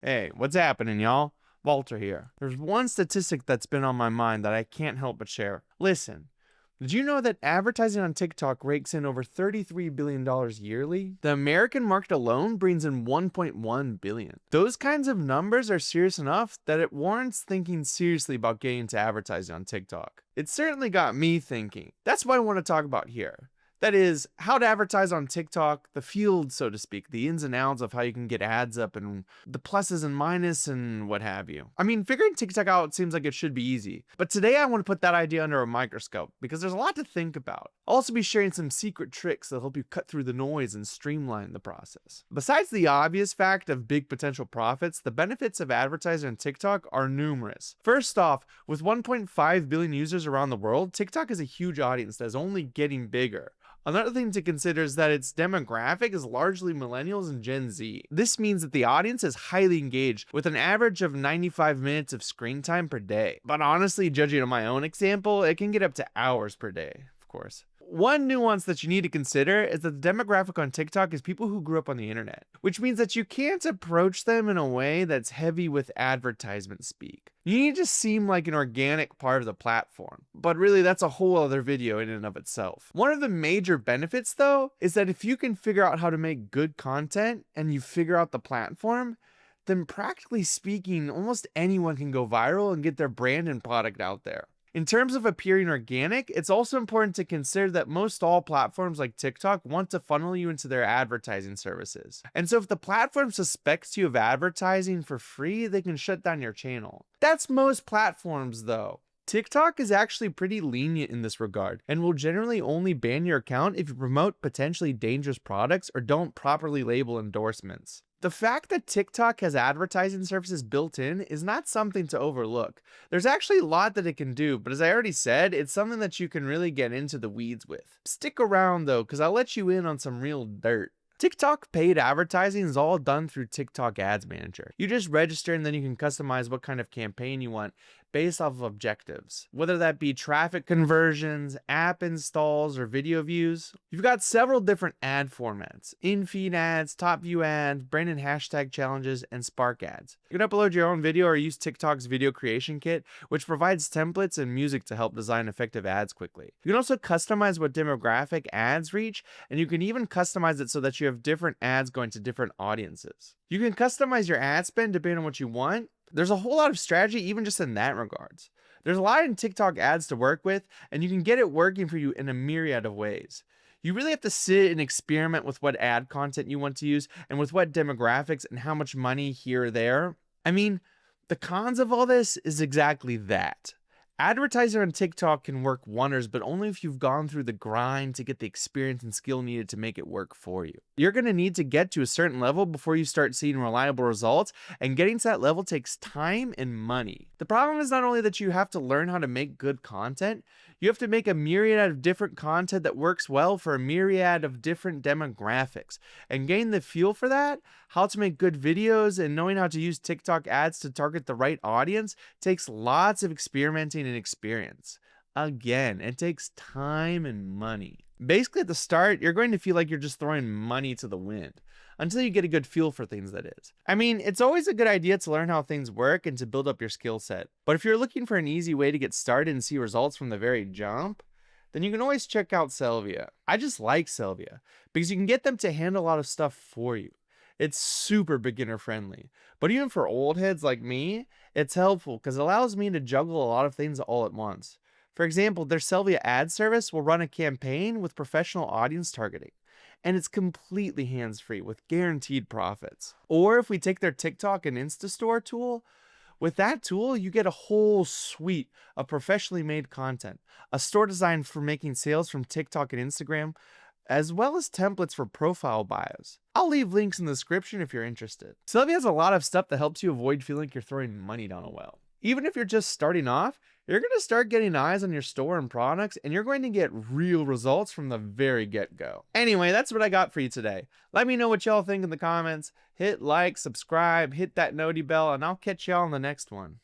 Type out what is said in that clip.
Hey, what's happening, y'all? Walter here. There's one statistic that's been on my mind that I can't help but share. Listen, did you know that advertising on TikTok rakes in over $33 billion yearly? The American market alone brings in $1.1 billion. Those kinds of numbers are serious enough that it warrants thinking seriously about getting into advertising on TikTok. It certainly got me thinking. That's what I want to talk about here. That is, how to advertise on TikTok, the field, so to speak, the ins and outs of how you can get ads up and the pluses and minuses and what have you. I mean, figuring TikTok out seems like it should be easy, but today I want to put that idea under a microscope because there's a lot to think about. I'll also be sharing some secret tricks that'll help you cut through the noise and streamline the process. Besides the obvious fact of big potential profits, the benefits of advertising on TikTok are numerous. First off, with 1.5 billion users around the world, TikTok is a huge audience that is only getting bigger. Another thing to consider is that its demographic is largely millennials and Gen Z. This means that the audience is highly engaged with an average of 95 minutes of screen time per day. But honestly, judging on my own example, it can get up to hours per day, of course. One nuance that you need to consider is that the demographic on TikTok is people who grew up on the internet, which means that you can't approach them in a way that's heavy with advertisement speak. You need to seem like an organic part of the platform, but really that's a whole other video in and of itself. One of the major benefits though is that if you can figure out how to make good content and you figure out the platform, then practically speaking, almost anyone can go viral and get their brand and product out there. In terms of appearing organic, it's also important to consider that most all platforms like TikTok want to funnel you into their advertising services. And so if the platform suspects you of advertising for free, they can shut down your channel. That's most platforms though. TikTok is actually pretty lenient in this regard and will generally only ban your account if you promote potentially dangerous products or don't properly label endorsements. The fact that TikTok has advertising services built in is not something to overlook. There's actually a lot that it can do, but as I already said, it's something that you can really get into the weeds with. Stick around though, because I'll let you in on some real dirt. TikTok paid advertising is all done through TikTok Ads Manager. You just register and then you can customize what kind of campaign you want based off of objectives, whether that be traffic conversions, app installs, or video views. You've got several different ad formats: in-feed ads, top view ads, brand and hashtag challenges, and Spark ads. You can upload your own video or use TikTok's video creation kit, which provides templates and music to help design effective ads quickly. You can also customize what demographic ads reach, and you can even customize it so that you have different ads going to different audiences. You can customize your ad spend depending on what you want. There's a whole lot of strategy even just in that regards. There's a lot in TikTok ads to work with, and you can get it working for you in a myriad of ways. You really have to sit and experiment with what ad content you want to use and with what demographics and how much money here or there. I mean, the cons of all this is exactly that. Advertising on TikTok can work wonders, but only if you've gone through the grind to get the experience and skill needed to make it work for you. You're going to need to get to a certain level before you start seeing reliable results, and getting to that level takes time and money. The problem is not only that you have to learn how to make good content, you have to make a myriad of different content that works well for a myriad of different demographics. And getting the feel for that, how to make good videos, and knowing how to use TikTok ads to target the right audience takes lots of experimenting and experience. Again, it takes time and money. Basically, at the start, you're going to feel like you're just throwing money to the wind until you get a good feel for things, that is. I mean, it's always a good idea to learn how things work and to build up your skill set. But if you're looking for an easy way to get started and see results from the very jump, then you can always check out Sellvia. I just like Sellvia because you can get them to handle a lot of stuff for you. It's super beginner friendly, but even for old heads like me, it's helpful because it allows me to juggle a lot of things all at once. For example, their Sellvia ad service will run a campaign with professional audience targeting, and it's completely hands-free with guaranteed profits. Or if we take their TikTok and Insta Store tool, with that tool, you get a whole suite of professionally made content, a store designed for making sales from TikTok and Instagram, as well as templates for profile bios. I'll leave links in the description if you're interested. Sellvia has a lot of stuff that helps you avoid feeling like you're throwing money down a well. Even if you're just starting off, you're going to start getting eyes on your store and products, and you're going to get real results from the very get-go. Anyway, that's what I got for you today. Let me know what y'all think in the comments. Hit like, subscribe, hit that noti bell, and I'll catch y'all on the next one.